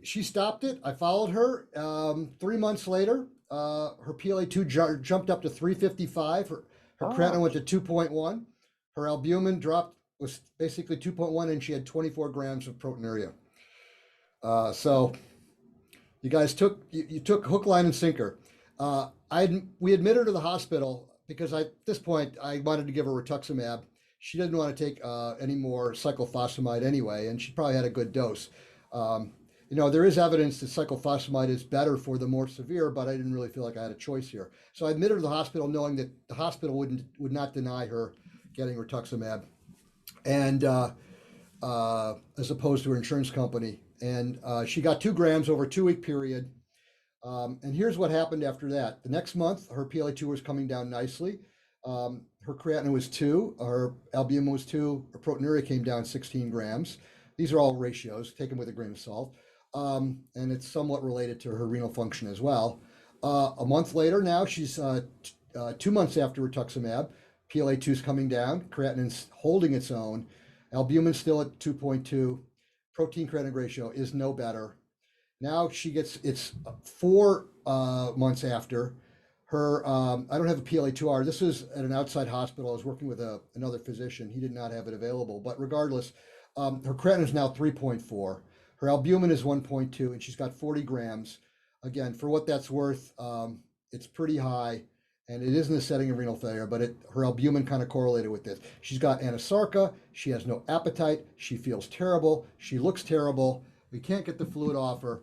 She stopped it. I followed her. 3 months later, her PLA2 jumped up to 355. Her creatinine went to 2.1. Her albumin was basically 2.1, and she had 24 grams of proteinuria. So you guys took hook, line, and sinker. We admitted her to the hospital because at this point I wanted to give her rituximab. She didn't want to take any more cyclophosphamide anyway, and she probably had a good dose. There is evidence that cyclophosphamide is better for the more severe, but I didn't really feel like I had a choice here. So I admitted her to the hospital knowing that the hospital would not deny her getting rituximab, and as opposed to her insurance company. And she got 2 grams over a 2-week period. And here's what happened after that. The next month, her PLA2 was coming down nicely. Her creatinine was 2, her albumin was 2, her proteinuria came down 16 grams. These are all ratios taken with a grain of salt. And it's somewhat related to her renal function as well. A month later now, she's 2 months after rituximab, PLA2 is coming down, creatinine's holding its own, albumin's still at 2.2, protein creatinine ratio is no better. Now it's 4 months after her, I don't have a PLA2R. This was at an outside hospital. I was working with another physician. He did not have it available, but regardless, her creatinine is now 3.4. Her albumin is 1.2, and she's got 40 grams. Again, for what that's worth, it's pretty high, and it is in the setting of renal failure, but her albumin kind of correlated with this. She's got anasarca. She has no appetite. She feels terrible. She looks terrible. We can't get the fluid off her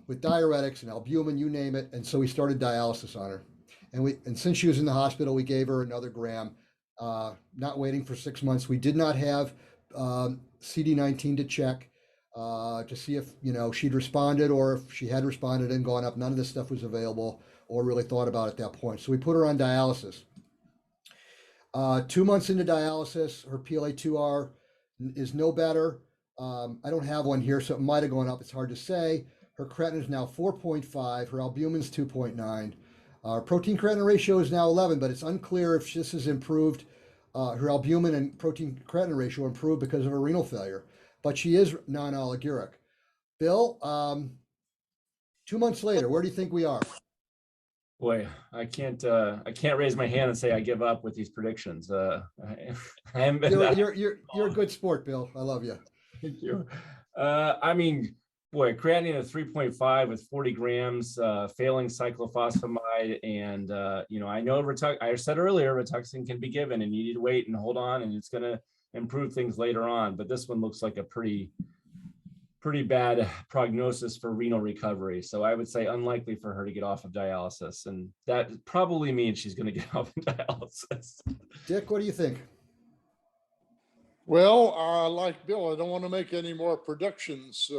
with diuretics and albumin, you name it. And so we started dialysis on her. And since she was in the hospital, we gave her another gram, not waiting for 6 months. We did not have CD19 to check to see if she'd responded, or if she had responded and gone up. None of this stuff was available or really thought about at that point. So we put her on dialysis. 2 months into dialysis, her PLA2R is no better. I don't have one here, so it might have gone up. It's hard to say. Her creatinine is now 4.5. Her albumin is 2.9. Our protein creatinine ratio is now 11, but it's unclear if this has improved. Her albumin and protein creatinine ratio improved because of her renal failure, but she is non-oliguric. Bill, 2 months later, where do you think we are? Boy, I can't raise my hand and say I give up with these predictions. I haven't been that. You're a good sport, Bill. I love you. Thank you. I mean, boy, creatinine at 3.5 with 40 grams, failing cyclophosphamide, and I know I said earlier, Rituxan can be given, and you need to wait and hold on, and it's going to improve things later on. But this one looks like a pretty bad prognosis for renal recovery. So I would say unlikely for her to get off of dialysis, and that probably means she's going to get off of dialysis. Dick, what do you think? Well, like Bill, I don't want to make any more predictions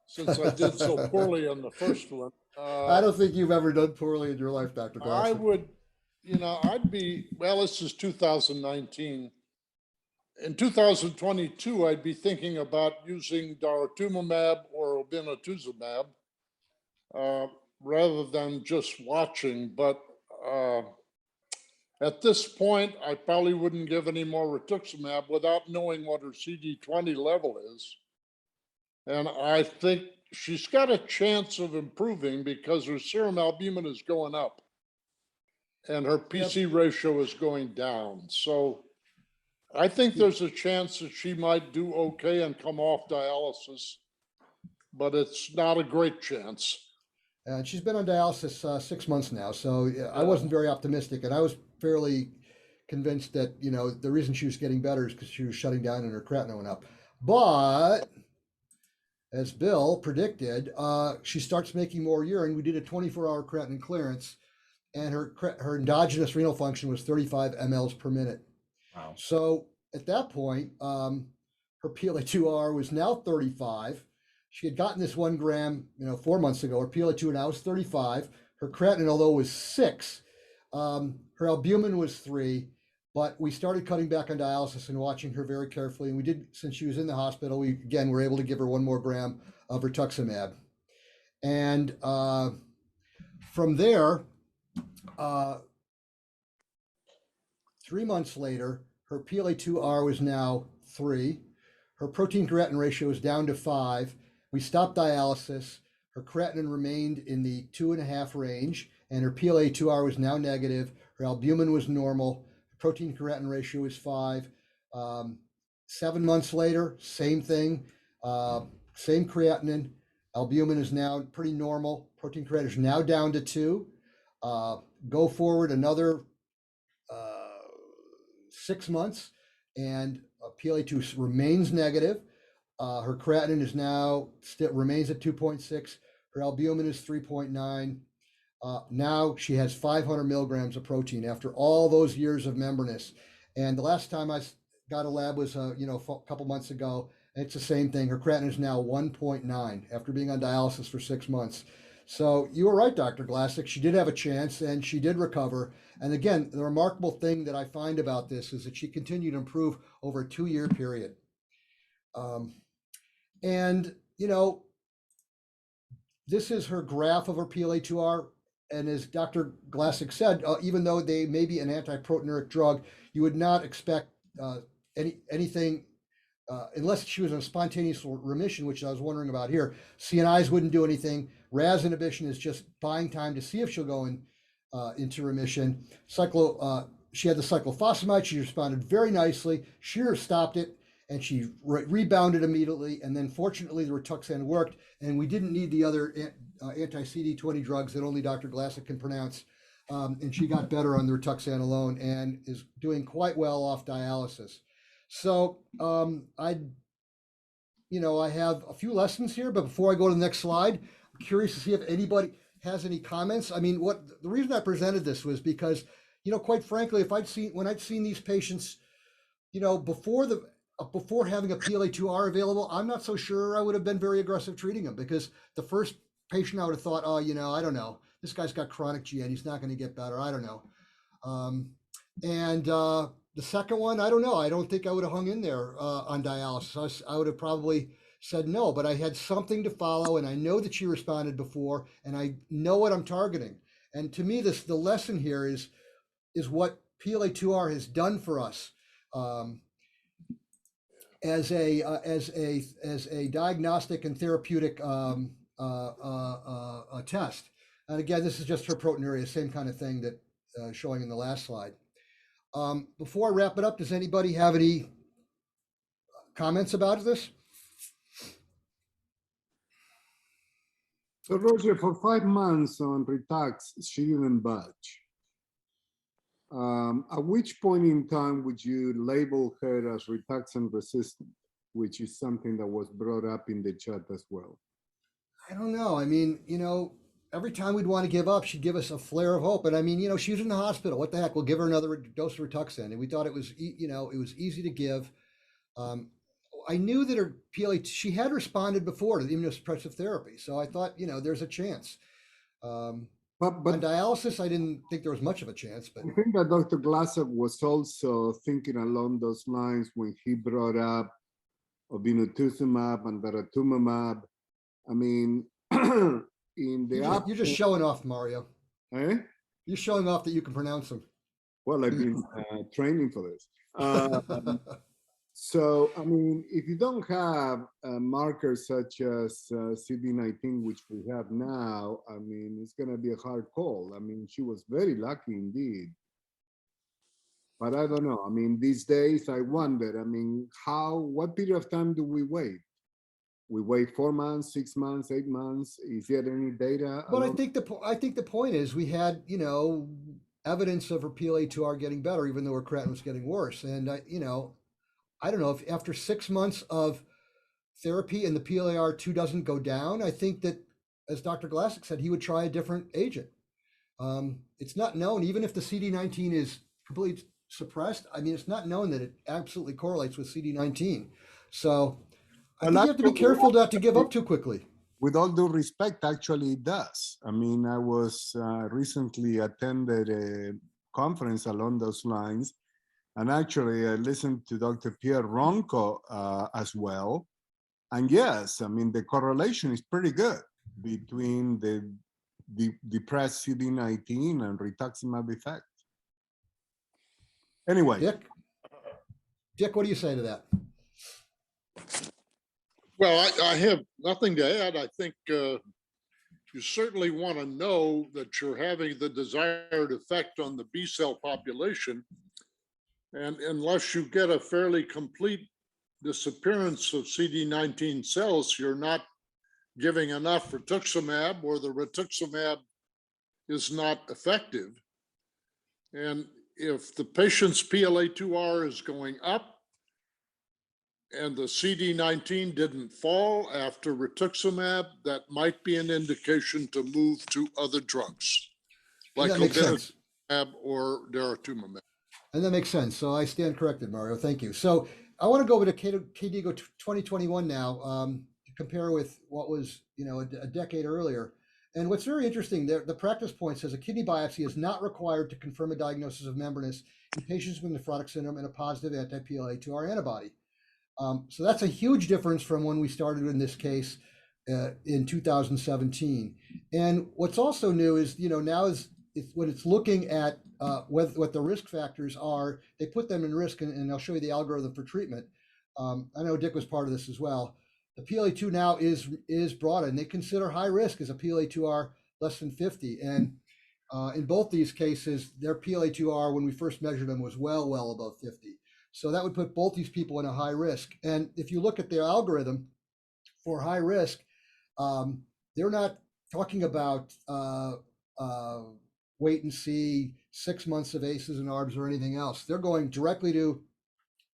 since I did so poorly on the first one. I don't think you've ever done poorly in your life, Dr. Glass. I would, this is 2019. In 2022, I'd be thinking about using daratumumab or obinutuzumab rather than just watching. But at this point, I probably wouldn't give any more rituximab without knowing what her CD20 level is. And I think she's got a chance of improving because her serum albumin is going up and her PC ratio is going down. So I think there's a chance that she might do okay and come off dialysis, but it's not a great chance. And she's been on dialysis 6 months now, so I wasn't very optimistic, and I was fairly convinced that the reason she was getting better is because she was shutting down and her creatinine went up. But as Bill predicted, she starts making more urine. We did a 24-hour creatinine clearance, and her endogenous renal function was 35 mLs per minute. Wow. So at that point, her PLA2R was now 35. She had gotten this 1 gram, 4 months ago. Her PLA2 now is 35. Her creatinine, although was 6, her albumin was 3. But we started cutting back on dialysis and watching her very carefully. And we did, since she was in the hospital, we again were able to give her 1 more gram of rituximab. And from there, 3 months later, her PLA2R was now 3. Her protein creatinine ratio is down to 5. We stopped dialysis. Her creatinine remained in the 2.5 range, and her PLA2R was now negative. Her albumin was normal. Protein creatinine ratio is 5. 7 months later, same thing, same creatinine. Albumin is now pretty normal. Protein creatinine is now down to 2. Go forward another 6 months, and PLA2 remains negative. Her creatinine is now still remains at 2.6. Her albumin is 3.9. Now she has 500 milligrams of protein after all those years of membranous. And the last time I got a lab was a couple months ago. And it's the same thing. Her creatinine is now 1.9 after being on dialysis for 6 months. So you were right, Dr. Glassick. She did have a chance and she did recover. And again, the remarkable thing that I find about this is that she continued to improve over a 2-year period. This is her graph of her PLA2R. And as Dr. Glassick said, even though they may be an antiproteinuric drug, you would not expect anything unless she was in a spontaneous remission, which I was wondering about here. CNIs wouldn't do anything. RAS inhibition is just buying time to see if she'll go into remission. She had the cyclophosphamide. She responded very nicely. Shearer stopped it, and she rebounded immediately. And then fortunately, the Rituxan worked, and we didn't need the other anti-CD20 drugs that only Dr. Glassick can pronounce. And she got better on the Rituxan alone and is doing quite well off dialysis. So I have a few lessons here, but before I go to the next slide, I'm curious to see if anybody has any comments. I mean, the reason I presented this was because, quite frankly, when I'd seen these patients, before having a PLA2R available, I'm not so sure I would have been very aggressive treating them, because the first patient I would have thought, I don't know, this guy's got chronic GN, he's not going to get better. I don't know. The second one, I don't know. I don't think I would have hung in there on dialysis. I would have probably said no, but I had something to follow, and I know that she responded before, and I know what I'm targeting. And to me, the lesson here is what PLA2R has done for us as a diagnostic and therapeutic test. And again, this is just for proteinuria, same kind of thing that showing in the last slide. Before I wrap it up, does anybody have any comments about this? So Roger, for 5 months on Rituxan, she didn't budge. At which point in time would you label her as Rituxan resistant, which is something that was brought up in the chat as well? I don't know. I mean, every time we'd want to give up, she'd give us a flare of hope. And I mean, she was in the hospital. What the heck? We'll give her another dose of Rituxan. And we thought it was, it was easy to give. I knew that her she had responded before to the immunosuppressive therapy. So I thought, there's a chance. But on dialysis, I didn't think there was much of a chance. But I think that Dr. Glassett was also thinking along those lines when he brought up obinutuzumab and daratumumab. I mean, in the you're just showing off, Mario. Eh? You're showing off that you can pronounce them. Well, I've been training for this. So, I mean, if you don't have markers such as CD19, which we have now, I mean, it's going to be a hard call. I mean, she was very lucky indeed. But I don't know. I mean, these days, I wonder, I mean, what period of time do we wait? We wait 4 months, 6 months, 8 months. Is there any data? But I think the point is we had, evidence of her PLA2R getting better, even though her creatinine was getting worse. And I don't know if after 6 months of therapy and the PLAR2 doesn't go down, I think that, as Dr. Glassick said, he would try a different agent. It's not known, even if the CD19 is completely suppressed. I mean, it's not known that it absolutely correlates with CD19. So I think you have to be careful not to give up too quickly. With all due respect, actually it does. I mean, I was recently attended a conference along those lines. And actually, I listened to Dr. Pierre Ronco as well. And yes, I mean, the correlation is pretty good between the depressed CD19 and rituximab effect. Anyway. Dick, what do you say to that? Well, I have nothing to add. I think you certainly want to know that you're having the desired effect on the B cell population. And unless you get a fairly complete disappearance of CD19 cells, you're not giving enough rituximab, or the rituximab is not effective. And if the patient's PLA2R is going up and the CD19 didn't fall after rituximab, that might be an indication to move to other drugs like obinutuzumab or daratumumab. And that makes sense. So I stand corrected, Mario. Thank you. So I want to go over to KDIGO 2021 now, to compare with what was, a decade earlier. And what's very interesting, the practice point says a kidney biopsy is not required to confirm a diagnosis of membranous in patients with nephrotic syndrome and a positive anti-PLA2R antibody. So that's a huge difference from when we started in this case in 2017. And what's also new is, now when it's looking at what the risk factors are, they put them in risk, and I'll show you the algorithm for treatment. I know Dick was part of this as well. The PLA2 now is broad, and they consider high risk as a PLA2R less than 50. And in both these cases, their PLA2R, when we first measured them, was well above 50. So that would put both these people in a high risk. And if you look at their algorithm for high risk, they're not talking about wait and see, 6 months of ACEs and ARBs or anything else. They're going directly to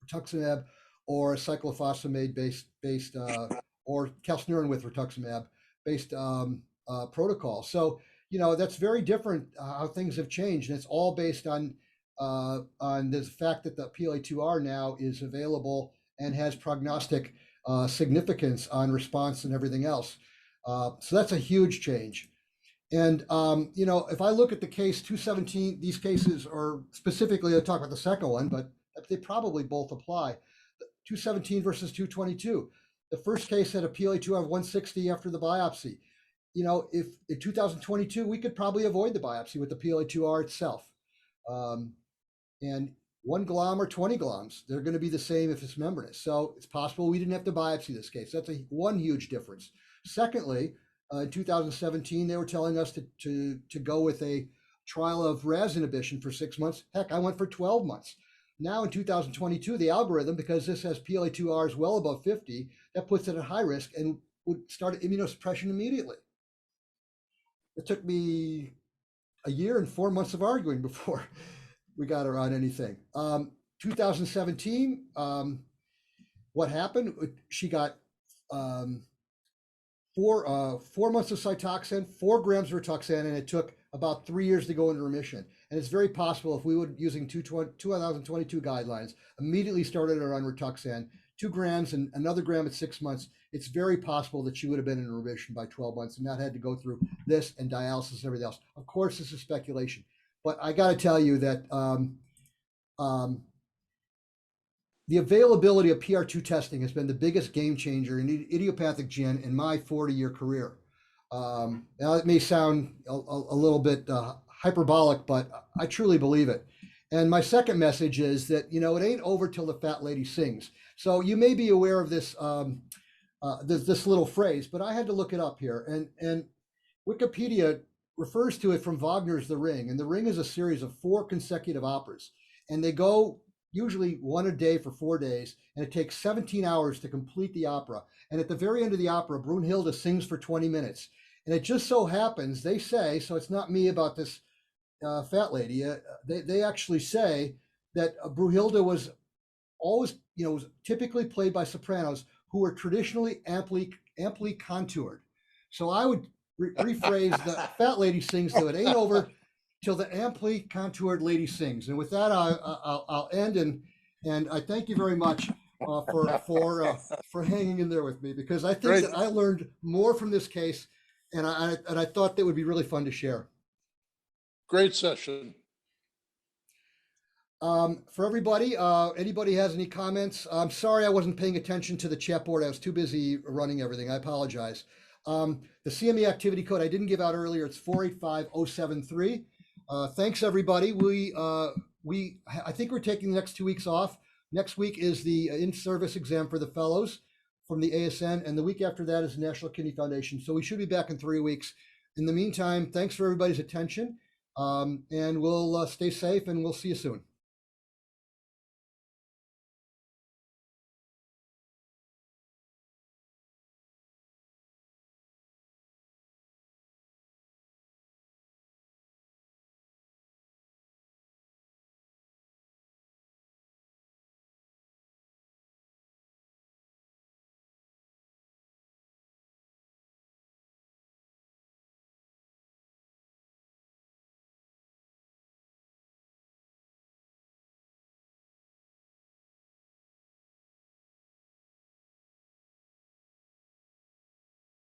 rituximab or a cyclophosphamide based or calcineurin with rituximab based protocol. So that's very different how things have changed, and it's all based on the fact that the PLA2R now is available and has prognostic significance on response and everything else. So that's a huge change. And, if I look at the case 217, these cases are specifically, I'll talk about the second one, but they probably both apply. 217 versus 222. The first case had a PLA2R of 160 after the biopsy. if in 2022, we could probably avoid the biopsy with the PLA2R itself. And 1 glom or 20 gloms, they're going to be the same if it's membranous. So it's possible we didn't have to biopsy this case. That's one huge difference. Secondly, in 2017, they were telling us to go with a trial of RAS inhibition for 6 months. Heck, I went for 12 months. Now in 2022, the algorithm, because this has PLA2Rs well above 50, that puts it at high risk and would start immunosuppression immediately. It took me a year and 4 months of arguing before we got her on anything. 2017, what happened? She got 4 months of Cytoxan, 4 grams of Rituxan, and it took about 3 years to go into remission. And it's very possible if we would, using 2022 guidelines, immediately started her on Rituxan, 2 grams and another gram at 6 months, it's very possible that she would have been in remission by 12 months and not had to go through this and dialysis and everything else. Of course, this is speculation, but I got to tell you that the availability of PR2 testing has been the biggest game changer in idiopathic GN in my 40-year career. Now it may sound a little bit hyperbolic, but I truly believe it. And my second message is that, it ain't over till the fat lady sings. So you may be aware of this this little phrase, but I had to look it up here. And Wikipedia refers to it from Wagner's The Ring. And The Ring is a series of 4 consecutive operas. And they go usually one a day for 4 days. And it takes 17 hours to complete the opera. And at the very end of the opera, Brunhilde sings for 20 minutes. And it just so happens, they say, so it's not me about this fat lady, they actually say that Brunhilde was always, was typically played by sopranos who were traditionally amply contoured. So I would rephrase the fat lady sings to it ain't over till the amply contoured lady sings. And with that, I'll end, and I thank you very much for hanging in there with me, because I think Great. that I learned more from this case, and I thought that would be really fun to share. Great session. For everybody, anybody has any comments? I'm sorry I wasn't paying attention to the chat board. I was too busy running everything. I apologize. The CME activity code I didn't give out earlier. It's 485073. Thanks everybody. I think we're taking the next 2 weeks off. Next week is the in-service exam for the fellows from the ASN, and the week after that is the National Kidney Foundation. So we should be back in 3 weeks. In the meantime, thanks for everybody's attention. And we'll stay safe, and we'll see you soon.